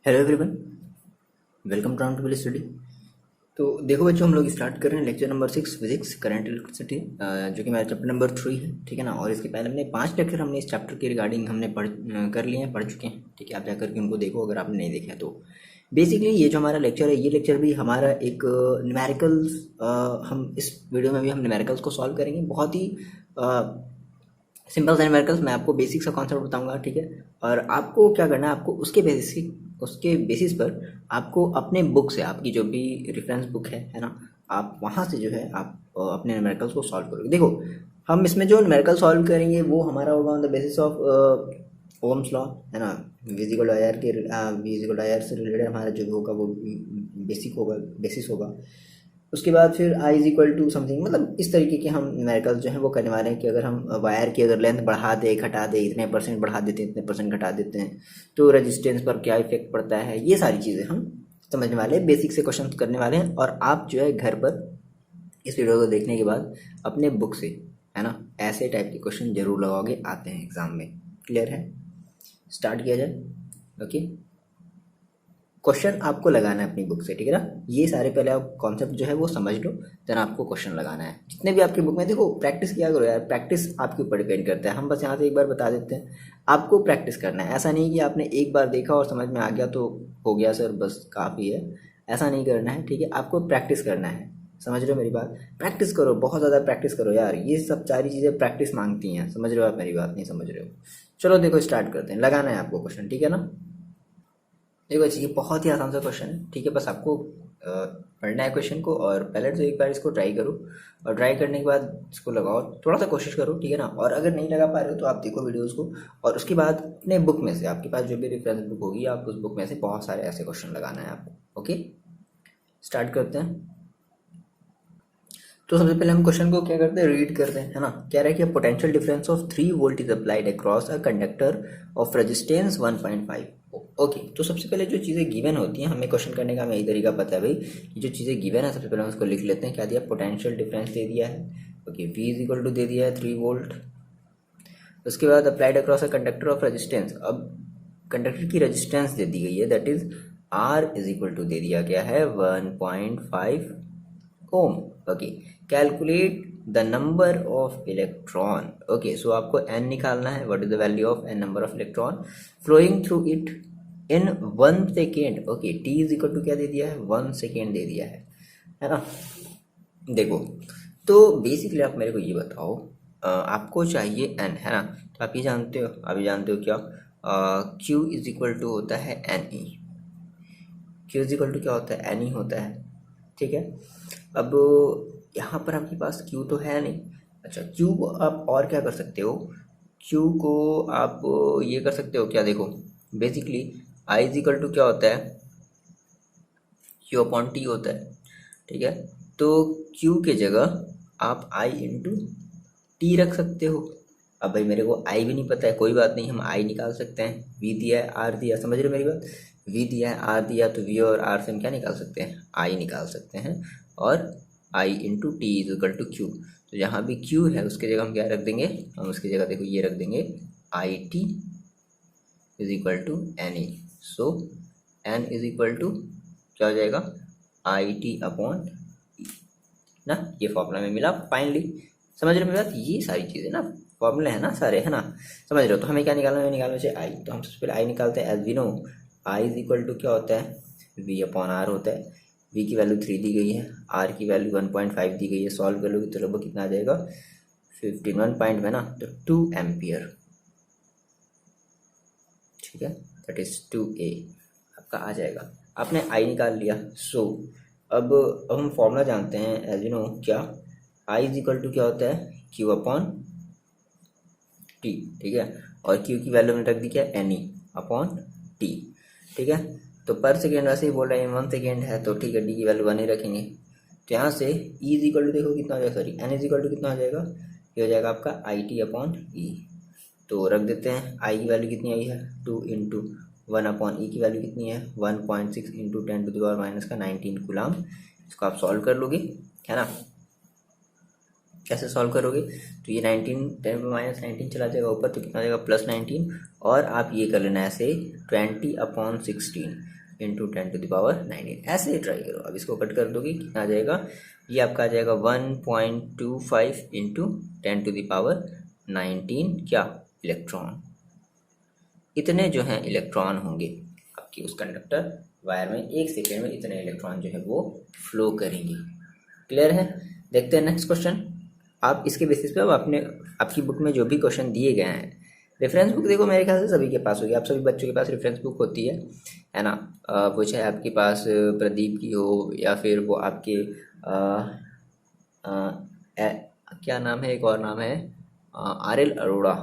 Hello everyone, welcome to round study. तो देखो बच्चों, हम लोग स्टार्ट कर रहे हैं lecture number 6 physics current electricity, जो कि हमारा चैप्टर नंबर 3 है। ठीक है ना। और इसके पहले हमने 5 लेक्चर हमने इस चैप्टर के रिगार्डिंग हमने कर लिए हैं, पढ़ चुके हैं। ठीक है, आप जाकर के उनको देखो अगर आपने नहीं देखा है तो। बेसिकली ये जो हमारा लेक्चर है, ये लेक्चर भी हमारा एक न्यूमेरिकल्स, हम इस वीडियो में भी हम न्यूमेरिकल्स को सॉल्व करेंगे। बहुत ही सिंपल सा न्यूमेरिकल्स, मैं आपको बेसिक सा कॉन्सेप्ट बताऊंगा। ठीक है। और आपको क्या करना है, आपको उसके बेसिस पर आपको अपने बुक से, आपकी जो भी रेफरेंस बुक है ना, आप वहाँ से जो है आप अपने न्यूमेरिकल्स को सॉल्व करोगे। देखो, हम इसमें जो न्यूमेरिकल सॉल्व करेंगे वो हमारा होगा on the basis of Ohm's law, है ना। V is equal to I R से रिलेटेड हमारा जो भी होगा वो बेसिस होगा। उसके बाद फिर आई इज इक्वल टू समथिंग, मतलब इस तरीके के हम न्यूमेरिकल्स जो है वो करने वाले हैं कि अगर हम वायर की अगर लेंथ बढ़ा दे घटा दे, इतने परसेंट बढ़ा देते हैं, इतने परसेंट घटा देते हैं, तो रेजिस्टेंस पर क्या इफेक्ट पड़ता है, ये सारी चीज़ें हम समझने वाले हैं, बेसिक से क्वेश्चन करने वाले हैं। और आप जो है घर पर इस वीडियो को देखने के बाद अपने बुक से, है ना, ऐसे टाइप के क्वेश्चन जरूर लगाओगे, आते हैं एग्जाम में। क्लियर है? स्टार्ट किया जाए। ओके, क्वेश्चन आपको लगाना है अपनी बुक से। ठीक है ना। ये सारे पहले आप कॉन्सेप्ट जो है वो समझ लो, देन आपको क्वेश्चन लगाना है। जितने भी आपकी बुक में, देखो प्रैक्टिस किया करो यार, प्रैक्टिस आपके ऊपर डिपेंड करता है। हम बस यहाँ से एक बार बता देते हैं, आपको प्रैक्टिस करना है। ऐसा नहीं कि आपने एक बार देखा और समझ में आ गया तो हो गया सर, बस काफ़ी है। ऐसा नहीं करना है। ठीक है, आपको प्रैक्टिस करना है। समझ रहे हो मेरी बात? प्रैक्टिस करो, बहुत ज़्यादा प्रैक्टिस करो यार। ये सब सारी चीज़ें प्रैक्टिस मांगती हैं। समझ रहे हो आप मेरी बात? नहीं समझ रहे हो? चलो देखो, स्टार्ट करते हैं। लगाना है आपको क्वेश्चन, ठीक है ना। देखो ये बहुत ही आसान सा क्वेश्चन है। ठीक है, बस आपको पढ़ना है क्वेश्चन को, और पहले तो एक बार इसको ट्राई करो, और ट्राई करने के बाद इसको लगाओ, थोड़ा सा कोशिश करो। ठीक है ना। और अगर नहीं लगा पा रहे हो तो आप देखो वीडियोस को, और उसके बाद अपने बुक में से, आपके पास जो भी रेफरेंस बुक होगी, आप उस बुक में से बहुत सारे ऐसे क्वेश्चन लगाना है आपको। ओके, स्टार्ट करते हैं। तो सबसे पहले हम क्वेश्चन को क्या करते हैं, रीड करते हैं, है ना। कह रहा है कि potential difference of 3 volt is applied across a conductor of resistance 1.5। Okay, तो सबसे पहले जो चीज़ें गिवन होती हैं, हमें क्वेश्चन करने का हमें यही तरीका पता है भाई, कि जो चीज़ें गिवन है सबसे पहले हम उसको लिख लेते हैं। क्या दिया? पोटेंशियल डिफरेंस दे दिया है। Okay, V is equal to दे दिया है 3 वोल्ट। उसके बाद applied across a conductor of resistance, अब कंडक्टर की रेजिस्टेंस दे दी गई है, that is R is equal to दे दिया गया है 1.5 ohm. Okay, calculate the number of electron. Okay, so आपको n निकालना है। What is the value of n number of electron flowing through it in 1 second. Okay, t is equal to क्या दे दिया है? 1 सेकेंड दे दिया है ना। देखो, तो बेसिकली आप मेरे को ये बताओ, आपको चाहिए n, है ना। तो आप ये जानते हो, अभी जानते हो क्या, q इज इक्वल टू होता है N E. q is equal to क्या होता है? एन ई होता है। ठीक है। अब यहाँ पर आपके पास q तो है नहीं। अच्छा, q को आप और क्या कर सकते हो? q को आप ये कर सकते हो क्या, देखो basically i is equal to क्या होता है? q अपॉन टी होता है। ठीक है, तो q के जगह आप i इंटू टी रख सकते हो। अब भाई मेरे को i भी नहीं पता है, कोई बात नहीं, हम i निकाल सकते हैं। v दिया है, r दिया, समझ रहे हो मेरी बात? v दिया है, r दिया, तो v और r से हम क्या निकाल सकते हैं? i निकाल सकते हैं। और i into T is equal to Q. तो जहाँ भी q है उसकी जगह हम क्या रख देंगे? हम उसकी जगह देखो ये रख देंगे, I T is equal to N E. So N is equal to क्या हो जाएगा? आई टी अपॉन ना। ये फॉर्मूला में मिला फाइनली। समझ रहे हो मेरी बात? ये सारी चीज़ें ना फॉर्मूला है ना सारे, है ना। समझ रहे हो? तो हमें क्या निकालना है? हमें निकालना चाहिए आई। तो हम सबसे पहले आई निकालते हैं। As we know, I is equal to क्या होता है? वी अपॉन आर होता है। वी की वैल्यू 3 दी गई है, आर की वैल्यू 1.5 दी गई है। सॉल्व कर लोगे तो लगभग कितना आ जाएगा? 15 पॉइंट में ना, तो 2 एम्पियर। ठीक है, दैट इज 2 ए आपका आ जाएगा। आपने आई निकाल लिया। सो अब हम फॉर्मूला जानते हैं, एज यू नो क्या, आई इज इक्वल टू क्या होता है? Q upon T. ठीक है, और क्यू की वैल्यू में रख दी क्या? N E upon T. ठीक है, तो पर सेकेंड वैसे ही बोल रहे हैं 1 सेकेंड है, तो ठीक है, डी की वैल्यू 1 ही रखेंगे। तो यहाँ से ई इज इक्वल टू देखो कितना हो जाएगा, sorry N is equal to कितना हो जाएगा? ये हो जाएगा आपका आई टी अपॉन ई। तो रख देते हैं, आई की वैल्यू कितनी आई है? 2 इंटू 1 अपॉन ई की वैल्यू कितनी है? 1.6 इंटू 10⁻⁻⁹ 19 कूलाम। इसको आप सॉल्व कर लोगे, है ना। कैसे सॉल्व करोगे? तो ये 19 10 में -19 चला जाएगा ऊपर, तो कितना आ जाएगा +19, और आप ये कर लेना ऐसे 20/16 इंटू 10⁻19, ऐसे ट्राई करो। अब इसको कट कर दोगे, कितना आ जाएगा? ये आपका आ जाएगा 1.25 इंटू 10⁻19 क्या? इलेक्ट्रॉन। इतने जो हैं इलेक्ट्रॉन होंगे आपकी उस कंडक्टर वायर में, 1 सेकेंड में इतने इलेक्ट्रॉन जो है वो फ्लो करेंगे। क्लियर है? देखते हैं नेक्स्ट क्वेश्चन। आप इसके बेसिस पे अब आपकी बुक में जो भी क्वेश्चन दिए गए हैं, रेफरेंस बुक देखो मेरे ख्याल से सभी के पास होगी, आप सभी बच्चों के पास रेफरेंस बुक होती है ना? वो चाहे आपके पास प्रदीप की हो, या फिर वो आपके क्या नाम है, एक और नाम है RL अरोड़ा,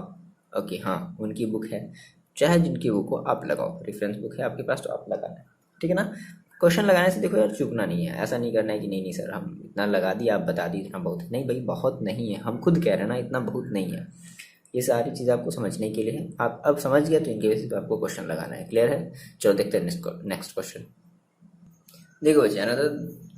ओके हाँ, उनकी बुक है। चाहे जिनकी बुक हो आप लगाओ, रेफरेंस बुक है आपके पास तो आप लगाना है, ठीक है ना? क्वेश्चन लगाने से देखो यार चूकना नहीं है, ऐसा नहीं करना है कि नहीं नहीं सर हम इतना लगा दिया आप बता दी इतना बहुत है। नहीं भाई, बहुत नहीं है, हम खुद कह रहे हैं ना इतना बहुत नहीं है। ये सारी चीज़ आपको समझने के लिए है, आप अब समझ गया तो इनके बेसिस पे आपको क्वेश्चन लगाना है। क्लियर है? चलो देखते हैं नेक्स्ट क्वेश्चन। देखो बच्चे ना, तो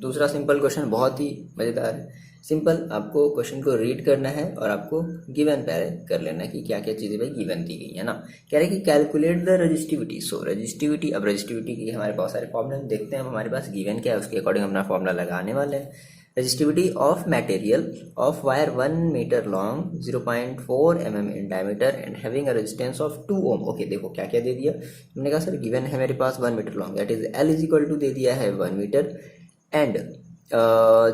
दूसरा सिंपल क्वेश्चन बहुत ही मज़ेदार है। सिंपल, आपको क्वेश्चन को रीड करना है और आपको गिवन पहले कर लेना है कि क्या क्या चीज़ें भाई गिवन दी गई है ना। कह रहे हैं कि calculate the resistivity. So resistivity, अब रजिस्टिविटी के हमारे बहुत सारे फॉर्मूले हम देखते हैं, हमारे पास गिवन क्या है उसके अकॉर्डिंग अपना फॉर्मूला लगाने वाले हैं। Resistivity of material of wire 1 metre long 0.4 mm in diameter and having a resistance of 2 ohm। Okay देखो क्या क्या दे दिया हमने कहा सर, गिवन है मेरे पास 1 metre long, that is L is equal to दे दिया है 1 मीटर, एंड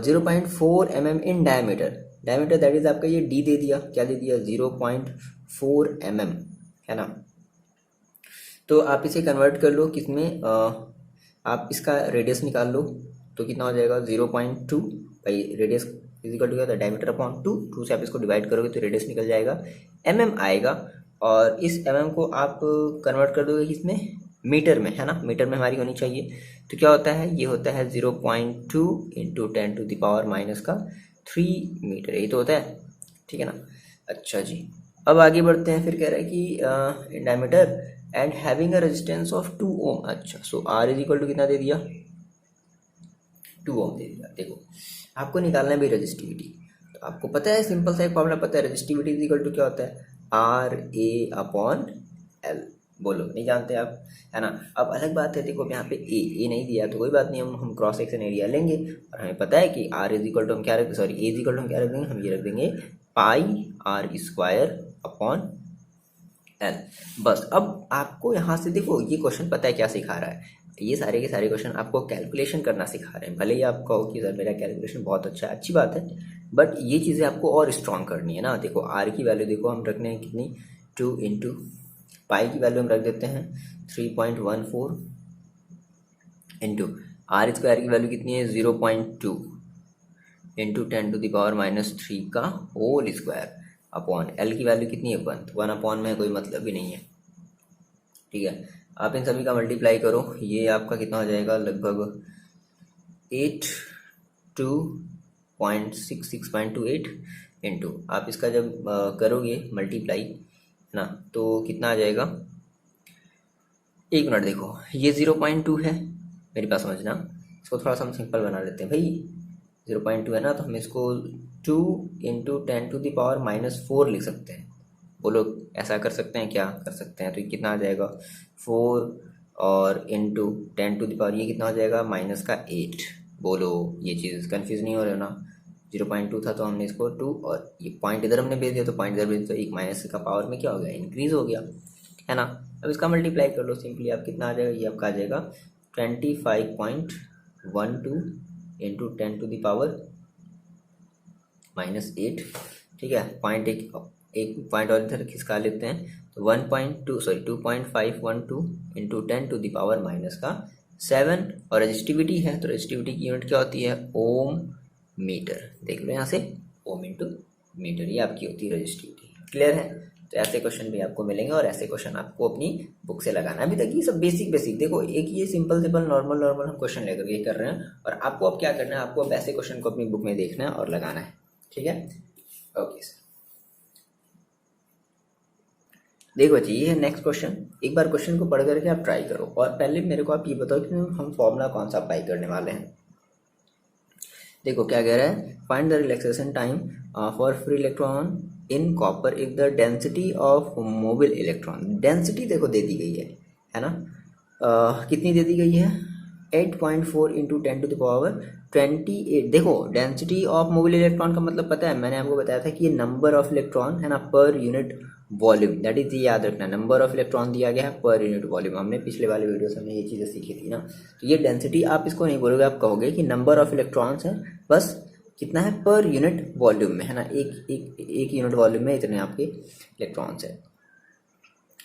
0.4 mm इन डायमीटर दैट इज आपका ये D दे दिया, क्या दे दिया? 0.4 mm, है ना? तो आप इसे कन्वर्ट कर लो किसमें, आप इसका रेडियस निकाल लो, तो कितना हो जाएगा? 0.2, भाई रेडियस इज इक्वल टू क्या था? डायमीटर अपॉन 2 से आप इसको डिवाइड करोगे तो रेडियस निकल जाएगा, mm आएगा, और इस mm को आप कन्वर्ट कर दोगे किसमें? मीटर में, है ना? मीटर में हमारी होनी चाहिए। तो क्या होता है? ये होता है 0.2 इंटू 10⁻³ मीटर, यही तो होता है, ठीक है ना? अच्छा जी, अब आगे बढ़ते हैं। फिर कह रहा है कि diameter and having a resistance of 2 ओम। अच्छा, सो R इज इक्वल टू कितना दे दिया? 2 ओम दे दिया। देखो आपको निकालना है भाई रजिस्टिविटी, तो आपको पता है, सिंपल सा एक फॉर्मूला पता है, रजिस्टिविटी इज इक्वल टू क्या होता है? RA/L। बोलो, नहीं जानते आप, है ना? अब अलग बात है, देखो यहाँ पे ए नहीं दिया तो कोई बात नहीं, हम क्रॉस सेक्शन एरिया लेंगे, और हमें पता है कि R इज इक्वल टू हम क्या रख, sorry A is equal to हम क्या रख देंगे? हम ये रख देंगे πr²/L। बस अब आपको यहाँ से देखो, ये क्वेश्चन पता है क्या सिखा रहा है? ये सारे के सारे क्वेश्चन आपको कैलकुलेशन करना सिखा रहे हैं। भले ही आप कहो कि सर मेरा कैलकुलेशन बहुत अच्छा है, अच्छी बात है, बट ये चीज़ें आपको और स्ट्रॉन्ग करनी है ना। देखो R की वैल्यू देखो हम रखने हैं कितनी? 2 इंटू पाई की वैल्यू हम रख देते हैं 3.14 इंटू R² की वैल्यू कितनी है? 0.2 इंटू 10⁻³ का होल स्क्वायर अपॉन L की वैल्यू कितनी है? 1 अपॉन में कोई मतलब भी नहीं है, ठीक है? आप इन सभी का मल्टीप्लाई करो, ये आपका कितना हो जाएगा? लगभग 82.66.28 इंटू, आप इसका जब करोगे मल्टीप्लाई, है ना, तो कितना आ जाएगा? एक मिनट, देखो ये 0.2 है, मेरी बात समझना, इसको थोड़ा सा हम सिंपल बना लेते हैं भाई। 0.2 है ना, तो हम इसको 2 इंटू 10⁻⁻4 लिख सकते हैं। बोलो ऐसा कर सकते हैं? क्या कर सकते हैं? तो ये कितना आ जाएगा? 4 और इंटू 10⁻, ये कितना हो जाएगा? -8। बोलो ये चीज़ कन्फ्यूज़ नहीं हो रहा ना? 0.2 था तो हमने इसको 2, और ये पॉइंट इधर हमने भेज दिया तो पॉइंट इधर भेज दिया, तो एक माइनस का पावर में क्या हो गया? इंक्रीज हो गया, है ना? अब इसका मल्टीप्लाई कर लो सिंपली, आप कितना आ जाएगा? ये आपका आ जाएगा 25.12 इंटू 10⁻⁻8, ठीक है? पॉइंट एक पॉइंट और इधर खिसका लेते हैं, तो 2.512 इंटू 10⁻⁻7, और रजिस्टिविटी है तो रजिस्टिविटी की यूनिट क्या होती है? ओम मीटर। देख लो यहाँ से, ओम इंटू मीटर, ये आपकी होती है रजिस्टिविटी। क्लियर है? तो ऐसे क्वेश्चन भी आपको मिलेंगे, और ऐसे क्वेश्चन आपको अपनी बुक से लगाना है। अभी तक ये सब बेसिक देखो, एक ये सिंपल नॉर्मल हम क्वेश्चन लेकर ये कर रहे हैं, और आपको अब क्या करना है? आपको अब ऐसे क्वेश्चन को अपनी बुक में देखना है और लगाना है, ठीक है? ओके सर, देखो बच्चे ये है नेक्स्ट क्वेश्चन। एक बार क्वेश्चन को पढ़ करके आप ट्राई करो, और पहले मेरे को आप ये बताओ कि हम फॉर्मूला कौन सा अप्लाई करने वाले हैं। देखो क्या कह रहा है, find the relaxation time for free electron in copper if the density of mobile electron. Density देखो दे दी गई है ना। कितनी दे दी गई है, 8.4 इंटू 10⁻28। देखो डेंसिटी ऑफ मोबिल इलेक्ट्रॉन का मतलब पता है, मैंने आपको बताया था कि ये नंबर ऑफ इलेक्ट्रॉन है ना per unit volume, that is याद रखना, नंबर ऑफ इलेक्ट्रॉन दिया गया है पर यूनिट वॉल्यूम। हमने पिछले वाले वीडियो से हमने ये चीज़ें सीखी थी ना। तो ये डेंसिटी आप इसको नहीं बोलोगे, आप कहोगे कि नंबर ऑफ इलेक्ट्रॉन्स है, बस कितना है पर यूनिट वॉल्यूम में, है ना, एक यूनिट वॉल्यूम में इतने आपके इलेक्ट्रॉन्स है।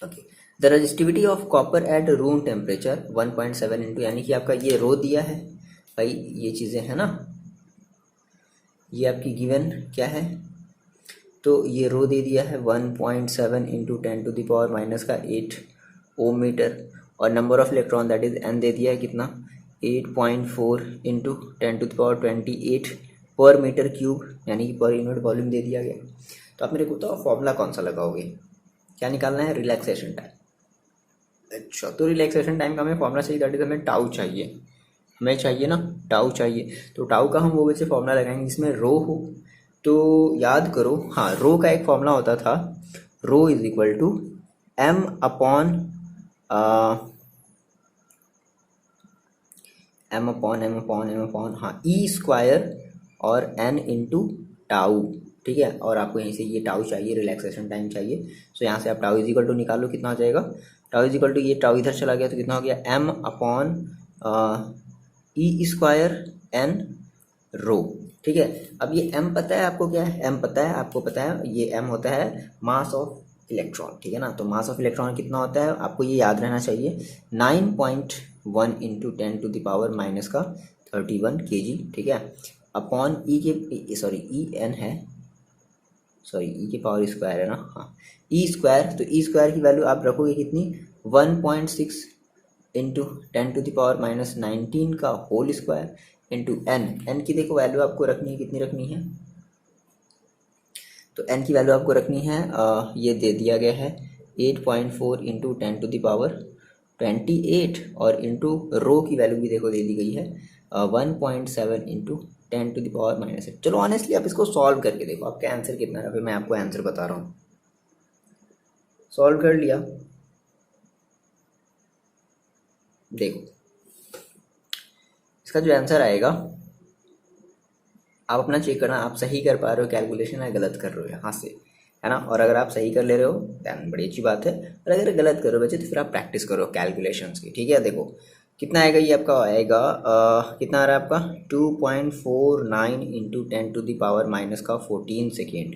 Okay, the resistivity of copper at room temperature 1.7 into, यानी कि आपका ये रो दिया है भाई, ये चीज़ें है ना, ये आपकी गिवन क्या है, तो ये रो दे दिया है 1.7 इंटू 10⁻⁻8 ओम मीटर, और number of electron that is n दे दिया है कितना, 8.4 इंटू 10⁻28 पर मीटर क्यूब, यानी कि पर यूनिट वॉल्यूम दे दिया गया। तो आप मेरे को तो फॉर्मूला कौन सा लगाओगे, क्या निकालना है, रिलैक्सेशन टाइम। अच्छा, तो रिलैक्सेशन टाइम का हमें फॉर्मूला चाहिए, दैट इज हमें टाउ चाहिए, हमें चाहिए ना टाउ चाहिए। तो टाउ का हम वो वैसे फॉर्मूला लगाएंगे जिसमें रो हो। तो याद करो, हाँ, रो का एक फॉर्मूला होता था, rho is equal to m upon हाँ ई स्क्वायर और एन इंटू टाउ, ठीक है। और आपको यहीं से ये टाउ चाहिए, रिलैक्सेशन टाइम चाहिए। सो यहाँ से आप टाउ इज इक्वल टू निकालो, कितना हो जाएगा, टाउ इज इक्वल टू, ये टाउ इधर चला गया तो कितना हो गया, M upon E square N रो, ठीक है। अब ये m पता है आपको, क्या है m पता है आपको, पता है ये m होता है मास ऑफ इलेक्ट्रॉन, ठीक है ना। तो मास ऑफ इलेक्ट्रॉन कितना होता है आपको ये याद रहना चाहिए, 9.1 इंटू 10⁻31 kg, ठीक है, अपॉन ई के, सॉरी ई एन है, सॉरी ई के पावर स्क्वायर है ना, हाँ ई स्क्वायर। तो ई स्क्वायर की वैल्यू आप रखोगे कितनी, 1.6 इंटू 10⁻19 का होल स्क्वायर इंटू एन की देखो वैल्यू आपको रखनी है, कितनी रखनी है, तो एन की वैल्यू आपको रखनी है, ये दे दिया गया है 8.4 इंटू 10⁻28, और इंटू रो की वैल्यू भी देखो दे दी गई है 1.7 इंटू 10⁻⁻8। चलो ऑनेस्टली आप इसको सॉल्व करके देखो आपका आंसर कितना है, फिर मैं आपको आंसर बता रहा हूँ। सॉल्व कर लिया, देखो इसका जो आंसर आएगा, आप अपना चेक करना, आप सही कर पा रहे हो कैलकुलेशन या गलत कर रहे हो यहाँ से, है ना। और अगर आप सही कर ले रहे हो दैन बड़ी अच्छी बात है, और अगर गलत करो बच्चे तो फिर आप प्रैक्टिस करो कैलकुलेशंस की, ठीक है। देखो कितना आएगा, ये आपका आएगा कितना आ रहा है आपका 2.49 इंटू 10⁻⁻14 सेकेंड।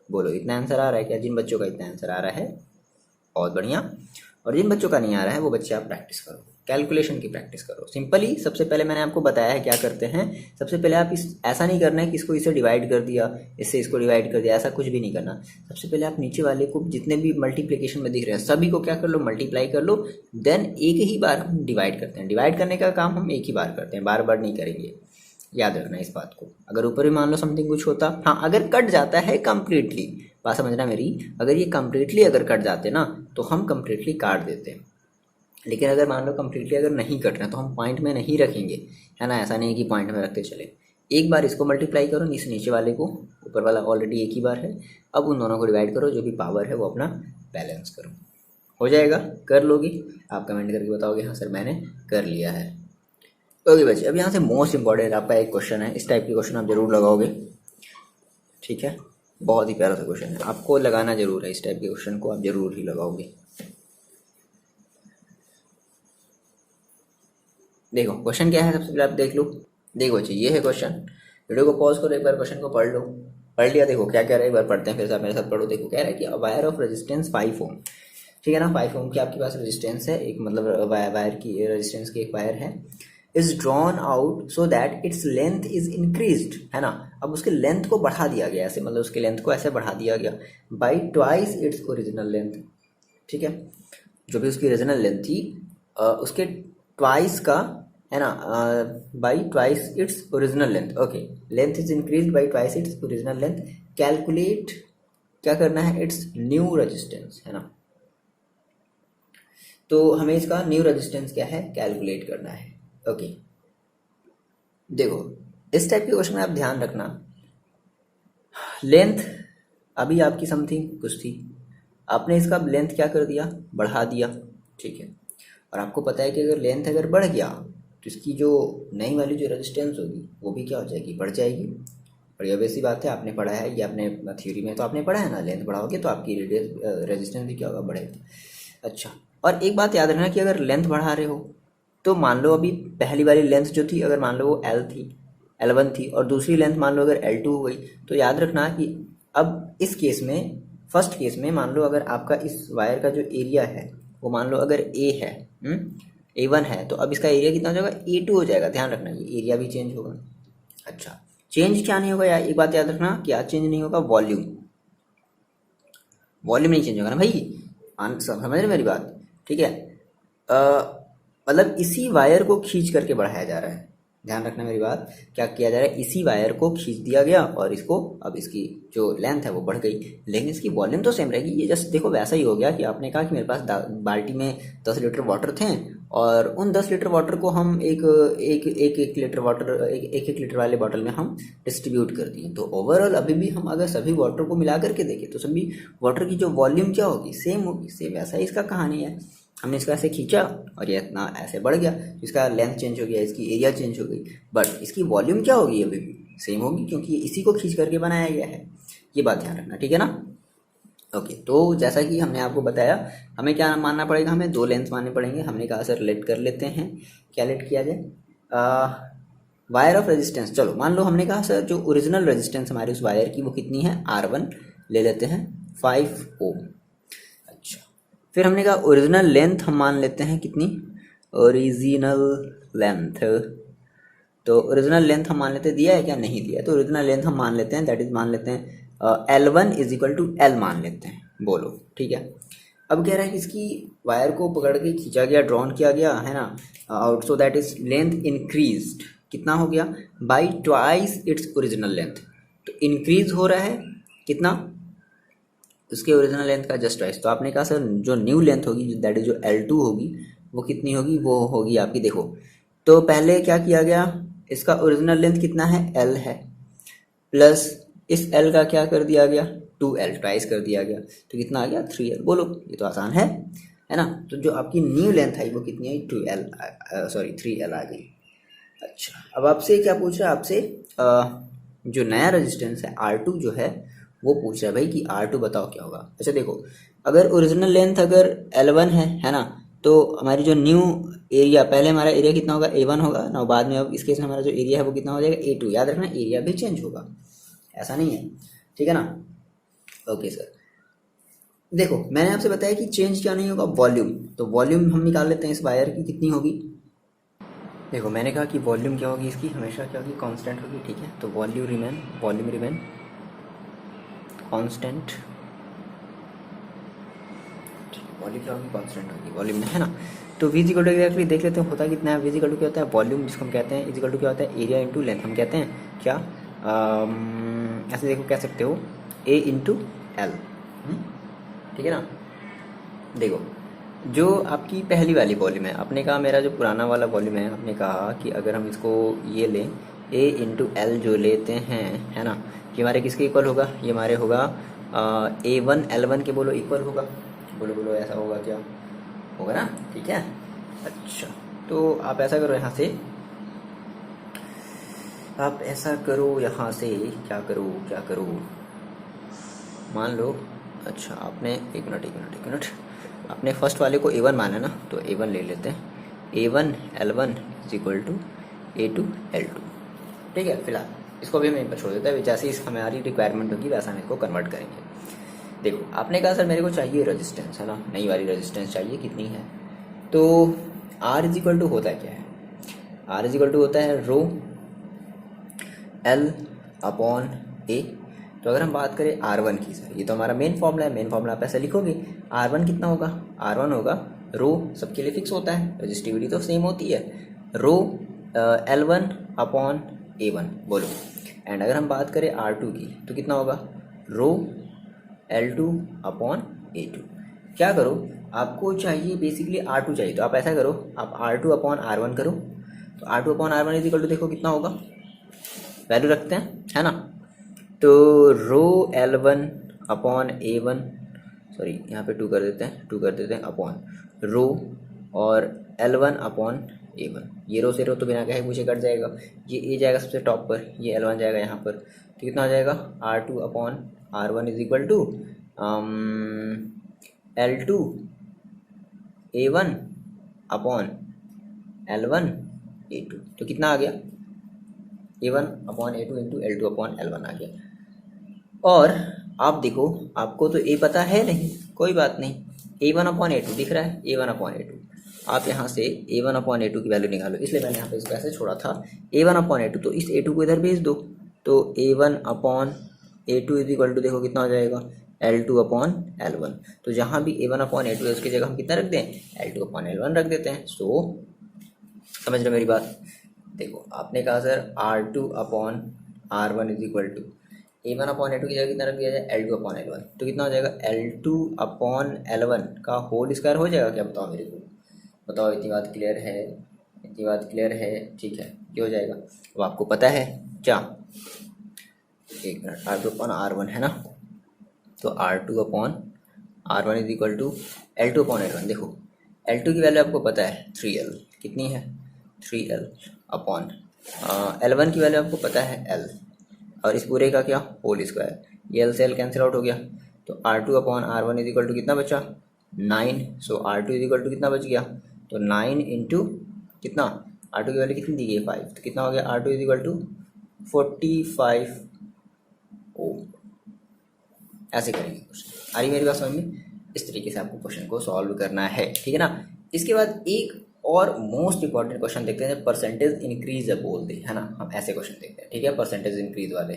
बोलो इतना आंसर आ रहा है क्या, जिन बच्चों का इतना आंसर आ रहा है बहुत बढ़िया, और जिन बच्चों का नहीं आ रहा है वो बच्चे आप प्रैक्टिस करो, कैलकुलेशन की प्रैक्टिस करो। सिंपली सबसे पहले मैंने आपको बताया है क्या करते हैं, सबसे पहले आप ऐसा नहीं करना है कि इसको इसे डिवाइड कर दिया, इससे इसको डिवाइड कर दिया, ऐसा कुछ भी नहीं करना। सबसे पहले आप नीचे वाले को जितने भी मल्टीप्लिकेशन में दिख रहे हैं सभी को क्या कर लो, मल्टीप्लाई कर लो, देन एक ही बार हम डिवाइड करते हैं। डिवाइड करने का काम हम एक ही बार करते हैं, बार बार नहीं करेंगे, याद रखना इस बात को। अगर ऊपर भी मान लो समथिंग कुछ होता, हाँ अगर कट जाता है कंप्लीटली, बात समझना मेरी, अगर ये कंप्लीटली अगर कट जाते ना तो हम कंप्लीटली काट देते हैं, लेकिन अगर मान लो कंप्लीटली अगर नहीं कट रहे तो हम पॉइंट में नहीं रखेंगे, है ना। ऐसा नहीं कि पॉइंट में रखते चले, एक बार इसको मल्टीप्लाई करो, इस नीचे वाले को, ऊपर वाला ऑलरेडी एक ही बार है, अब उन दोनों को डिवाइड करो, जो भी पावर है वो अपना बैलेंस करो, हो जाएगा। कर लोगे आप, कमेंट करके बताओगे हाँ सर मैंने कर लिया है। ओके बच्चे, अब यहाँ से मोस्ट इंपॉर्टेंट आपका एक क्वेश्चन है, इस टाइप के क्वेश्चन आप जरूर लगाओगे, ठीक है। बहुत ही प्यारा सा क्वेश्चन है, आपको लगाना जरूर है, इस टाइप के क्वेश्चन को आप जरूर ही लगाओगे। देखो क्वेश्चन क्या है, सबसे पहले आप देख लो। देखो बच्चे ये है क्वेश्चन, वीडियो को पॉज करो, एक बार क्वेश्चन को पढ़ लो। पढ़ लिया, देखो क्या कह रहा है, एक बार पढ़ते हैं फिर से आप मेरे साथ पढ़ो। देखो कह रहा है कि वायर ऑफ रेजिस्टेंस 5 ओम, ठीक है ना, 5 ओम की आपके पास रेजिस्टेंस है, एक मतलब वायर की रेजिस्टेंस की एक वायर है, is drawn out so that its length is increased, है ना। अब उसके लेंथ को बढ़ा दिया गया ऐसे, मतलब उसके लेंथ को ऐसे बढ़ा दिया गया by twice its original length, ठीक है। जो भी उसकी ओरिजिनल लेंथ थी उसके ट्वाइस का, है ना, by twice its original length. Okay, length is increase by twice its original length. Calculate, क्या करना है, इट्स न्यू रेजिस्टेंस, है ना। तो हमें इसका न्यू रेजिस्टेंस क्या है, कैलकुलेट करना है। ओके, देखो इस टाइप के क्वेश्चन में आप ध्यान रखना, लेंथ अभी आपकी समथिंग कुछ थी, आपने इसका लेंथ क्या कर दिया, बढ़ा दिया, ठीक है। और आपको पता है कि अगर लेंथ अगर बढ़ गया तो इसकी जो नई वाली जो रेजिस्टेंस होगी वो भी क्या हो जाएगी, बढ़ जाएगी। और ये वैसी बात है, आपने पढ़ा है, ये आपने थ्योरी में तो आपने पढ़ा है ना, लेंथ बढ़ाओगे तो आपकी रेजिस्टेंस भी क्या होगा, बढ़ेगा। अच्छा, और एक बात याद रखना कि अगर लेंथ बढ़ा रहे हो तो मान लो अभी पहली वाली लेंथ जो थी, अगर मान लो वो एल थी, L1 थी, और दूसरी लेंथ मान लो अगर L2 हो गई, तो याद रखना कि अब इस केस में, फर्स्ट केस में मान लो अगर आपका इस वायर का जो एरिया है वो मान लो अगर A है, A1 है, तो अब इसका एरिया कितना हो जाएगा, A2 हो जाएगा। ध्यान रखना ये एरिया भी चेंज होगा। अच्छा, चेंज क्या नहीं होगा यार, एक बात याद रखना, क्या चेंज नहीं होगा, वॉल्यूम। वॉल्यूम नहीं चेंज होगा ना भाई, समझ रहे मेरी बात, ठीक है। मतलब इसी वायर को खींच करके बढ़ाया जा रहा है, ध्यान रखना मेरी बात, क्या किया जा रहा है, इसी वायर को खींच दिया गया और इसको अब इसकी जो लेंथ है वो बढ़ गई, लेकिन इसकी वॉल्यूम तो सेम रहेगी। ये जस्ट देखो वैसा ही हो गया कि आपने कहा कि मेरे पास बाल्टी में 10 लीटर वाटर थे और उन 10 लीटर वाटर को हम एक लीटर वाटर एक लीटर वाले बॉटल में हम डिस्ट्रीब्यूट कर दिए। तो ओवरऑल अभी भी हम अगर सभी वाटर को मिला करके देखें तो सभी वाटर की जो वॉल्यूम क्या होगी, सेम होगी। सेम वैसा ही इसका कहानी है, हमने इसको ऐसे खींचा और ये इतना ऐसे बढ़ गया, इसका लेंथ चेंज हो गया, इसकी एरिया चेंज हो गई, बट इसकी वॉल्यूम क्या होगी, अभी भी सेम होगी, क्योंकि ये इसी को खींच करके बनाया गया है। ये बात ध्यान रखना, ठीक है ना। ओके, तो जैसा कि हमने आपको बताया, हमें क्या मानना पड़ेगा, हमें दो लेंथ मानने पड़ेंगे। हमने कहा सर लेट कर लेते हैं, क्या लेट किया जाए, वायर ऑफ रेजिस्टेंस। चलो मान लो हमने कहा सर जो ओरिजिनल रेजिस्टेंस हमारी उस वायर की वो कितनी है, R1 ले लेते हैं 5 ओम। अच्छा, फिर हमने कहा ओरिजिनल लेंथ हम मान लेते हैं कितनी, ओरिजिनल लेंथ, तो ओरिजिनल लेंथ हम मान लेते हैं, दिया है क्या, नहीं दिया, तो ओरिजिनल लेंथ हम मान लेते हैं, दैट इज मान लेते हैं L1 is equal to L मान लेते हैं, बोलो ठीक है। अब कह रहा है कि इसकी वायर को पकड़ के खींचा गया, ड्रॉन किया गया है ना, out, so that is length increased, कितना हो गया, by twice its original length. तो इंक्रीज हो रहा है कितना, उसके ओरिजिनल लेंथ का जस्ट ट्वाइस। तो आपने कहा सर जो न्यू लेंथ होगी, दैट इज जो L2 होगी, वो कितनी होगी, वो होगी आपकी, देखो तो पहले क्या किया गया, इसका ओरिजिनल लेंथ कितना है, L है, प्लस इस L का क्या कर दिया गया, 2L ट्वाइस कर दिया गया, तो कितना आ गया, 3L। बोलो ये तो आसान है ना। तो जो आपकी न्यू लेंथ आई वो कितनी आई, 3L आ गई। अच्छा, अब आपसे क्या पूछ रहा है, आपसे जो नया रेजिस्टेंस है R2 जो है वो पूछ रहा है भाई कि R2 बताओ क्या होगा। अच्छा देखो, अगर ओरिजिनल लेंथ अगर L1 है ना, तो हमारी जो न्यू एरिया, पहले हमारा एरिया कितना होगा, A1 होगा ना, बाद में अब इस केस में हमारा जो एरिया है वो कितना हो जाएगा, A2। याद रखना एरिया भी चेंज होगा, ऐसा नहीं है, ठीक है ना। ओके सर, देखो मैंने आपसे बताया कि चेंज क्या नहीं होगा, वॉल्यूम। तो वॉल्यूम हम निकाल लेते हैं इस वायर की, कितनी होगी, देखो मैंने कहा कि वॉल्यूम क्या होगी इसकी, हमेशा क्या होगी, कांस्टेंट होगी, ठीक है। तो वॉल्यूम रिमेन कांस्टेंट, वॉल्यूम क्या होगी, कांस्टेंट होगी, वॉल्यूम है ना। तो V इक्वल टू एग्जैक्टली देख लेते हैं होता कितना है। V इक्वल टू क्या होता है, वॉल्यूम जिसको हम कहते हैं, इज इक्वल टू क्या होता है, एरिया इंटू लेंथ। हम कहते हैं क्या, ऐसे देखो कह सकते हो A इंटू L, ठीक है ना। देखो जो आपकी पहली वाली वॉल्यूम है, आपने कहा मेरा जो पुराना वाला वॉल्यूम है, आपने कहा कि अगर हम इसको ये लें A इंटू L जो लेते हैं, है ना, ये हमारे किसके इक्वल होगा, ये हमारे होगा A1 L1 के, बोलो इक्वल होगा, बोलो बोलो ऐसा होगा क्या, होगा ना, ठीक है। अच्छा, तो आप ऐसा करो यहाँ से, आप ऐसा करो यहाँ से, क्या करो, मान लो, अच्छा आपने एक मिनट, आपने फर्स्ट वाले को A1 माना ना, तो A1 ले लेते हैं, A1 L1 is equal to A2 L2, ठीक है। फिलहाल इसको भी मैं छोड़ देता है, जैसे ही हमारी रिक्वायरमेंट होगी वैसा हम इसको कन्वर्ट करेंगे। देखो आपने कहा सर मेरे को चाहिए रेजिस्टेंस, है ना, नई वाली रेजिस्टेंस चाहिए, कितनी है, तो R इज इक्वल टू होता है क्या है, R इज इक्वल टू होता है रो L अपॉन A। तो अगर हम बात करें R1 की, सर ये तो हमारा मेन फॉर्मूला है, मेन फॉर्मूला आप ऐसे लिखोगे, R1 कितना होगा, R1 होगा रो, सबके लिए फिक्स होता है, रजिस्टिविटी तो सेम होती है, रो L1 अपॉन A1, बोलो। एंड अगर हम बात करें R2 की, तो कितना होगा, रो L2 अपॉन A2। क्या करो, आपको चाहिए बेसिकली R2 चाहिए, तो आप ऐसा करो, आप R2 अपॉन R1 करो, तो R2/R1 इज इक्वल टू देखो कितना होगा, वैल्यू रखते हैं है ना। तो रो L1/A1, सॉरी यहाँ पे 2 कर देते हैं अपॉन रो और L1/A1, ये रो से रो तो बिना कहे पूछे कट जाएगा, ये जाएगा सबसे टॉप पर, ये L1 जाएगा यहाँ पर, तो कितना हो जाएगा R2/R1 is equal to L2A1/L1A2, तो कितना आ गया A1/A2 इंटू L2/L1 आ गया। और आप देखो आपको तो A पता है नहीं, कोई बात नहीं, A1/A2 दिख रहा है, A1/A2 आप यहाँ से A1/A2 की वैल्यू निकालो, इसलिए मैंने यहाँ पे इसको ऐसे छोड़ा था A1/A2, तो इस A2 को इधर भेज दो, तो A1/A2 इज इक्वल टू देखो कितना हो जाएगा L2/L1, तो जहाँ भी A1/A2 है उसकी जगह हम कितना रख दें L2/L1 रख देते हैं। सो समझ रहे मेरी बात। देखो आपने कहा sir R2/R1 is equal to A1/A2 की जगह कितना रख दिया जाए L2/L1, तो कितना हो जाएगा L2/L1 का होल स्क्वायर हो जाएगा क्या, बताओ मेरे को, बताओ। इतनी बात क्लियर है, इतनी बात क्लियर है, ठीक है, ये हो जाएगा। अब आपको पता है क्या, एक मिनट, R2/R1 है ना, तो R2/R1 is equal to L2/L1। देखो L2 की वैल्यू आपको पता है 3L, कितनी है 3L अपॉन L1 की वैल्यू आपको पता है L, और इस पूरे का क्या होल स्क्वायर, ये L से L कैंसिल आउट हो गया, तो R2/R1 इज इक्वल टू कितना बचा 9, सो R2 इज इक्वल टू कितना बच गया, तो 9 इंटू कितना, R2 की वैल्यू कितनी दी गई 5, तो कितना हो गया R2 इज इक्वल टू 45 ओम। ऐसे करेंगे क्वेश्चन, आ रही मेरी बात समझ में, इस तरीके से आपको क्वेश्चन को सॉल्व करना है, ठीक है ना। इसके बाद एक और मोस्ट इंपॉर्टेंट क्वेश्चन देखते हैं, परसेंटेज इंक्रीज बोल दे, है ना, हम ऐसे क्वेश्चन देखते हैं, ठीक है, परसेंटेज इंक्रीज वाले।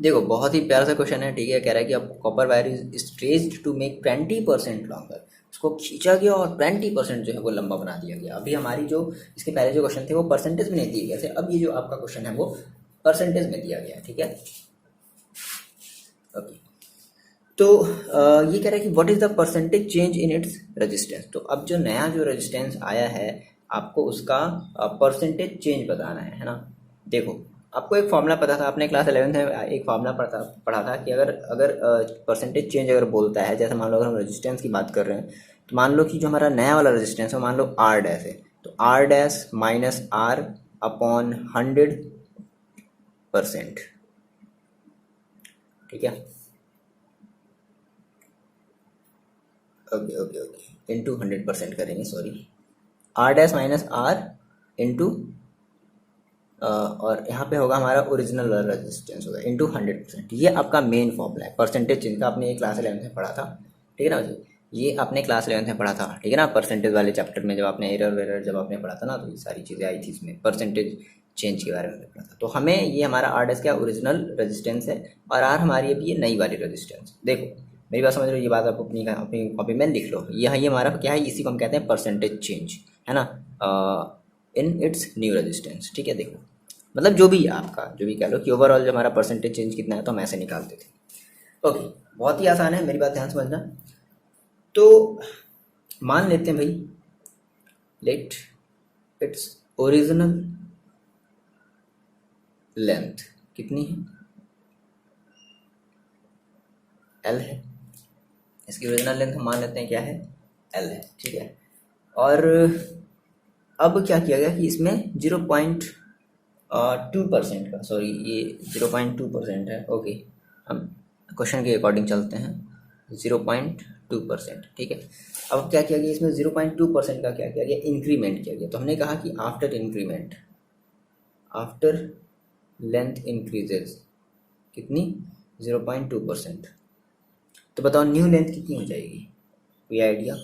देखो बहुत ही प्यारा सा क्वेश्चन है, ठीक है, कह रहा है कि अब copper wire is stretched to make 20% longer, उसको खींचा गया और 20% जो है वो लंबा बना दिया गया। अभी हमारी जो इसके पहले जो क्वेश्चन थे वो परसेंटेज में नहीं दिए गए थे, अब ये जो आपका क्वेश्चन है वो परसेंटेज में दिया गया है, ठीक है। ओके, तो ये कह रहा है कि what is the percentage change in its resistance, तो अब जो नया जो रेजिस्टेंस आया है आपको उसका परसेंटेज चेंज बताना है ना। देखो आपको एक फॉर्मूला पता था, आपने क्लास 11th में एक फॉर्मूला पढ़ा था कि अगर परसेंटेज चेंज अगर बोलता है, जैसे मान लो अगर हम रेजिस्टेंस की बात कर रहे हैं, तो मान लो कि जो हमारा नया वाला रेजिस्टेंस है मान लो R डैश है, तो R dash minus R upon 100%, ठीक है, ओके इंटू 100% करेंगे, sorry, R dash minus R into और यहाँ पे होगा हमारा ओरिजिनल रेजिस्टेंस होगा इंटू 100%। ये आपका मेन फॉर्मूला है परसेंटेज चेंज का, आपने ये क्लास 11th में पढ़ा था, ठीक है ना जी, ये आपने क्लास 11th में पढ़ा था, ठीक है ना, परसेंटेज वाले चैप्टर में जब आपने एरर वेरर जब आपने पढ़ा था ना, तो ये सारी चीज़ें आई थी इसमें, परसेंटेज चेंज के बारे में पढ़ा था। तो हमें ये हमारा R डैश क्या ओरिजिनल रेजिस्टेंस है और R हमारी अभी ये नई वाली रेजिस्टेंस। देखो मेरी बात समझ रहे हो, ये बात आप अपनी कॉपी में लिख लो, ये हमारा क्या है, इसी को हम कहते हैं परसेंटेज चेंज, है ना, इन इट्स न्यू रेजिस्टेंस, ठीक है। देखो मतलब जो भी आपका जो भी कह लो कि ओवरऑल जो हमारा परसेंटेज चेंज कितना है तो हम ऐसे निकालते थे। ओके, बहुत ही आसान है, मेरी बात ध्यान समझना। तो मान लेते हैं भाई, लेट इट्स ओरिजिनल लेंथ कितनी है, L है, इसकी ओरिजिनल लेंथ हम मान लेते हैं क्या है L है, ठीक है। और अब क्या किया गया कि इसमें 0.2% का, सॉरी ये 0.2% है, ओके, हम क्वेश्चन के अकॉर्डिंग चलते हैं, 0.2%, ठीक है। अब क्या किया गया इसमें 0.2% का क्या किया गया, इंक्रीमेंट किया गया। तो हमने कहा कि after increment, after length increases कितनी 0.2%, तो बताओ न्यू लेंथ कितनी हो जाएगी, कोई आइडिया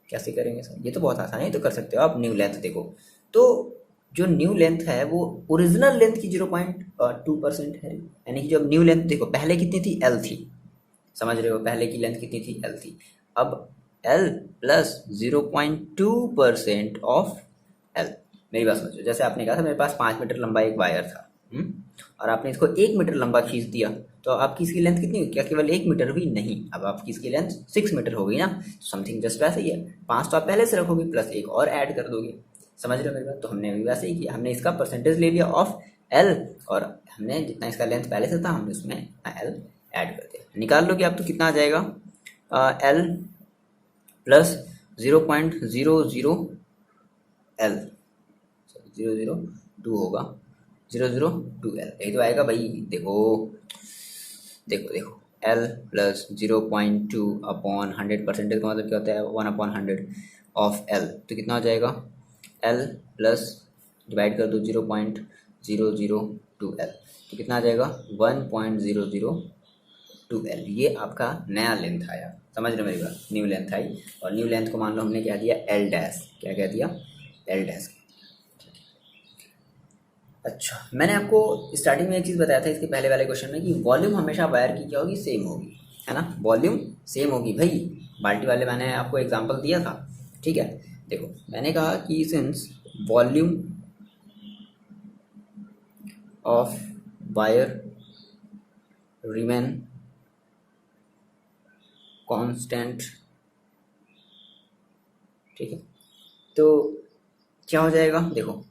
कैसे करेंगे सर, ये तो बहुत आसान है, तो कर सकते हो आप। न्यू लेंथ देखो, तो जो न्यू लेंथ है वो ओरिजिनल लेंथ की 0.2% है, यानी कि जब न्यू लेंथ देखो पहले कितनी थी L थी, समझ रहे हो, पहले की लेंथ कितनी थी L थी, अब L प्लस 0.2% ऑफ L। मेरी बात समझो, जैसे आपने कहा था मेरे पास 5 मीटर लंबा एक वायर था, और आपने इसको 1 मीटर लंबा खींच दिया, तो आपकी इसकी लेंथ कितनी हुई, क्या केवल 1 मीटर हुई, नहीं, अब आपकी इसकी लेंथ 6 मीटर हो गई ना, समथिंग जस्ट वैसे ही है। 5 तो आप पहले से रखोगे प्लस 1 और ऐड कर दोगे, समझ रहे हो मेरी बात? तो हमने अभी वैसे ही किया, हमने इसका परसेंटेज ले लिया ऑफ एल, और हमने जितना इसका लेंथ पहले से था हमने उसमें एल ऐड कर दिया। निकाल लो कि आप तो कितना आ जाएगा, एल प्लस 0.00 एल, 002 होगा, 002 एल, यही तो आएगा भाई। देखो देखो देखो, एल प्लस 0.2 अपॉन 100, परसेंटेज का मतलब क्या होता है 1/100 ऑफ एल, तो कितना हो जाएगा, एल प्लस डिवाइड कर दो 0.002 एल, तो कितना आ जाएगा 1.002 एल। ये आपका नया लेंथ आया, समझ रहे हो मेरी बात? न्यू लेंथ आई, और न्यू लेंथ को मान लो हमने क्या दिया, एल डैश, क्या कह दिया, एल डैश। अच्छा, मैंने आपको स्टार्टिंग में एक चीज़ बताया था इसके पहले वाले क्वेश्चन में कि वॉल्यूम हमेशा वायर की क्या होगी, सेम होगी, है ना, वॉल्यूम सेम होगी भाई। बाल्टी वाले मैंने आपको एग्जांपल दिया था, ठीक है। देखो मैंने कहा कि since volume of wire remain constant, ठीक है, तो क्या हो जाएगा, देखो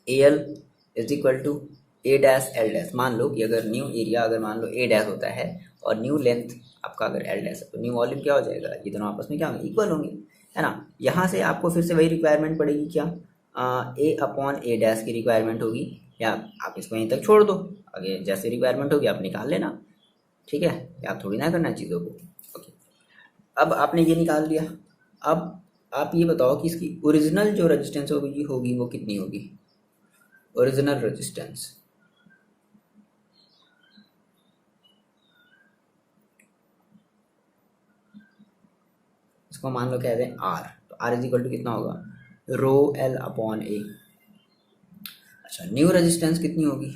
A L is equal to A dash L dash. मान लो कि अगर न्यू एरिया अगर मान लो ए डैश होता है और न्यू लेंथ आपका अगर एल डैश है, तो न्यू वॉल्यूम क्या हो जाएगा, ये दोनों आपस में क्या होंगे, इक्वल होंगे, है ना। यहाँ से आपको फिर से वही रिक्वायरमेंट पड़ेगी, क्या, ए अपॉन ए डैश की रिक्वायरमेंट होगी, या आप इसको यहीं तक छोड़ दो, आगे जैसे रिक्वायरमेंट होगी आप निकाल लेना, ठीक है, या आप थोड़ी ना करना चीज़ों को। ओके, अब आपने ये निकाल दिया, अब आप ये बताओ कि इसकी ओरिजिनल जो रेजिस्टेंस होगी वो कितनी होगी, ओरिजिनल रेजिस्टेंस, इसको मान लो कहते हैं आर, तो आर इज इक्वल टू कितना होगा, रो एल अपॉन ए। अच्छा, न्यू रेजिस्टेंस कितनी होगी,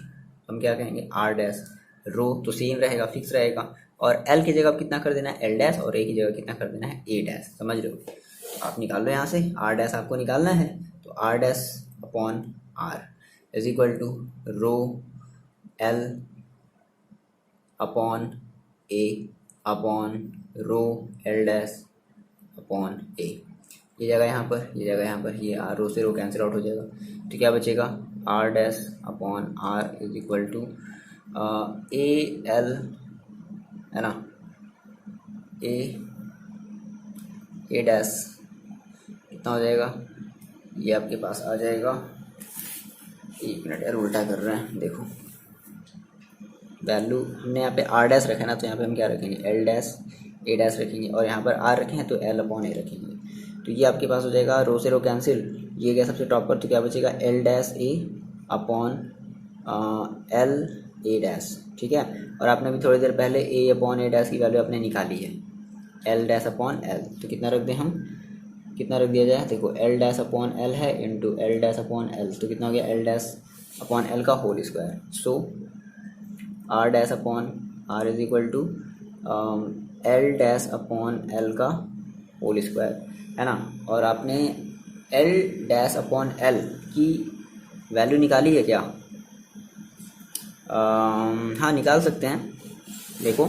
हम क्या कहेंगे, आर डैश, रो तो सेम रहेगा, फिक्स रहेगा, और एल की जगह कितना कर देना है, एल डैश, और ए की जगह कितना कर देना है, ए डैश, समझ रहे हो। तो आप निकाल लो यहाँ से, आर डैश आपको निकालना है, तो R dash upon R is equal to rho L upon A upon rho L dash upon A. ये जगह यहाँ पर, ये जगह यहाँ पर, ये आर, रो से रो कैंसिल आउट हो जाएगा, तो क्या बचेगा, R dash upon R is equal to A L, है ना, ए डैश कितना हो जाएगा, ये आपके पास आ जाएगा, एक मिनट यार उल्टा कर रहे हैं, देखो वैल्यू हमने यहाँ पे आर डैश रखा है ना, तो यहाँ पे हम क्या रखेंगे, एल डैश ए डैश रखेंगे, और यहाँ पर आर रखे हैं तो एल अपॉन ए रखेंगे, तो ये आपके पास हो जाएगा, रो से रो कैंसिल, ये गया सबसे टॉप पर, तो क्या बचेगा, L dash A upon L A dash, ठीक है। और आपने भी थोड़ी देर पहले ए अपॉन ए डैश की वैल्यू आपने निकाली है, एल डैश अपॉन एल, तो कितना रख दें हम, कितना रख दिया जाए, देखो एल डैश अपॉन एल है into L dash upon L, तो कितना हो गया, एल डैश अपॉन एल का whole square, so R dash upon R is equal to L dash upon L का होल स्क्वायर, है ना। और आपने एल डैश अपॉन एल की वैल्यू निकाली है क्या, हाँ निकाल सकते हैं, देखो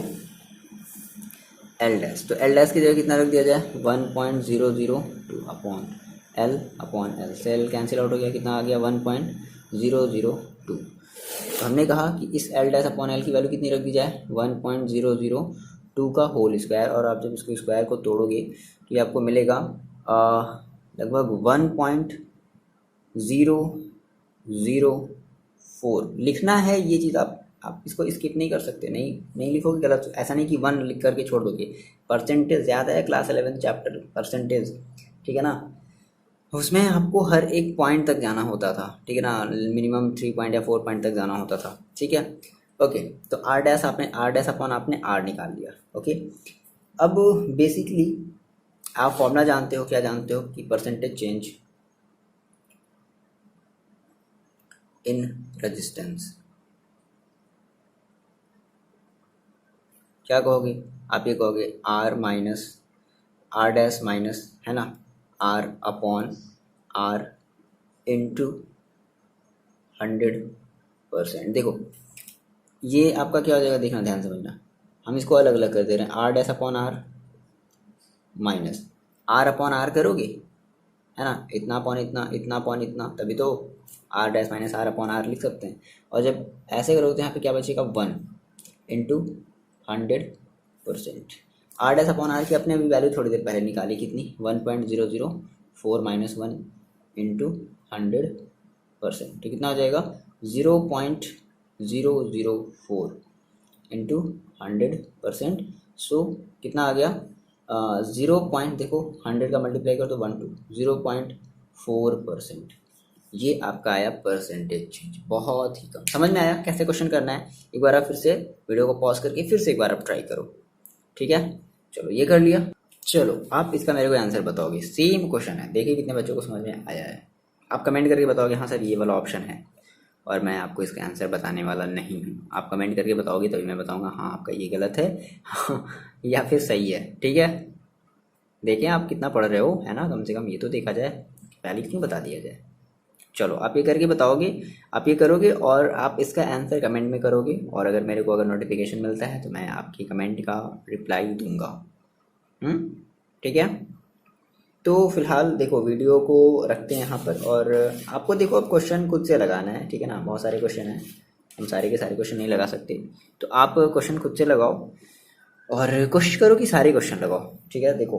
एल डैश, तो एल डैश की जगह कितना रख दिया जाए, 1.002 अपॉन एल से एल कैंसिल आउट हो गया, कितना आ गया 1.002। तो हमने कहा कि इस एल डैश अपॉन एल की वैल्यू कितनी रख दी जाए, 1.002 का होल स्क्वायर, और आप जब इसको स्क्वायर को तोड़ोगे तो ये आपको मिलेगा लगभग 1.004 लिखना है। ये चीज़ आप इसको स्किप नहीं कर सकते, नहीं लिखोगे गलत, ऐसा नहीं कि 1 लिख करके छोड़ दोगे, परसेंटेज ज़्यादा है क्लास 11 चैप्टर परसेंटेज, ठीक है ना, उसमें आपको हर एक पॉइंट तक जाना होता था, ठीक है ना, मिनिमम 3 पॉइंट या 4 पॉइंट तक जाना होता था, ठीक है। ओके, तो आर डैश अपॉन आपने आर निकाल लिया। ओके, अब बेसिकली आप फॉर्मूला जानते हो, क्या जानते हो कि परसेंटेज चेंज इन रेजिस्टेंस, क्या कहोगे आप, ये कहोगे R minus R dash minus, है ना, आर अपॉन आर इंटू 100%। देखो ये आपका क्या हो जाएगा, देखना ध्यान समझना, हम इसको अलग अलग कर दे रहे हैं, R dash upon R minus R upon R करोगे, है ना, इतना अपॉन इतना, इतना अपॉन इतना, तभी तो R dash minus R upon R लिख सकते हैं। और जब ऐसे करोगे तो यहाँ पे क्या बचेगा, 1 into 100%। R dash upon R की अपने अभी वैल्यू थोड़ी देर पहले निकाली, कितनी, 1.004 माइनस 1 इंटू 100%, तो कितना हो जाएगा, 0.004 इंटू 100%। सो कितना आ गया, 0 देखो 100 का मल्टीप्लाई कर तो 0.4%। ये आपका आया परसेंटेज चेंज, बहुत ही कम। समझ में आया कैसे क्वेश्चन करना है? एक बार आप फिर से वीडियो को पॉज करके फिर से एक बार आप ट्राई करो, ठीक है। चलो ये कर लिया। चलो आप इसका मेरे को आंसर बताओगे, सेम क्वेश्चन है, देखिए कितने बच्चों को समझ में आया है। आप कमेंट करके बताओगे हाँ सर ये वाला ऑप्शन है, और मैं आपको इसका आंसर बताने वाला नहीं हूँ। आप कमेंट करके बताओगे तभी मैं बताऊँगा हाँ आपका ये गलत है या फिर सही है, ठीक है। देखें आप कितना पढ़ रहे हो, है ना, कम से कम ये तो देखा जाए, पहले क्यों बता दिया जाए। चलो आप ये करके बताओगे, आप ये करोगे और आप इसका आंसर कमेंट में करोगे, और अगर मेरे को अगर नोटिफिकेशन मिलता है तो मैं आपकी कमेंट का रिप्लाई दूंगा। ठीक है। तो फिलहाल देखो वीडियो को रखते हैं यहाँ पर, और आपको देखो अब क्वेश्चन खुद से लगाना है, ठीक है ना। बहुत सारे क्वेश्चन हैं, हम सारे के सारे क्वेश्चन नहीं लगा सकते, तो आप क्वेश्चन खुद से लगाओ और कोशिश करो कि सारे क्वेश्चन लगाओ, ठीक है। देखो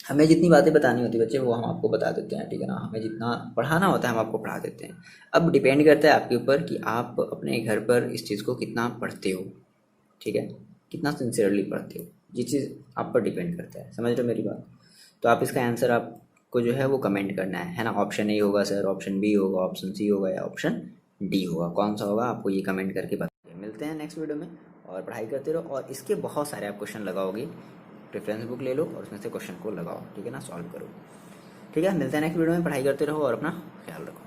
हमें जितनी बातें बतानी होती है बच्चे वो हम आपको बता देते हैं, ठीक है ना। हमें जितना पढ़ाना होता है हम आपको पढ़ा देते हैं। अब डिपेंड करता है आपके ऊपर कि आप अपने घर पर इस चीज़ को कितना पढ़ते हो, ठीक है, कितना सिंसियरली पढ़ते हो, ये चीज़ आप पर डिपेंड करता है। समझ रहे हो मेरी बात? तो आप इसका आंसर आपको जो है वो कमेंट करना है ना। ऑप्शन ए होगा सर, ऑप्शन बी होगा, ऑप्शन सी होगा या ऑप्शन डी होगा, कौन सा होगा आपको ये कमेंट करके बताइए। मिलते हैं नेक्स्ट वीडियो में, और पढ़ाई करते रहो, और इसके बहुत सारे आप क्वेश्चन लगाओगे। रेफरेंस बुक ले लो और उसमें से क्वेश्चन को लगाओ, ठीक है ना, सॉल्व करो, ठीक है। मिलते हैं नेक्स्ट वीडियो में, पढ़ाई करते रहो और अपना ख्याल रखो।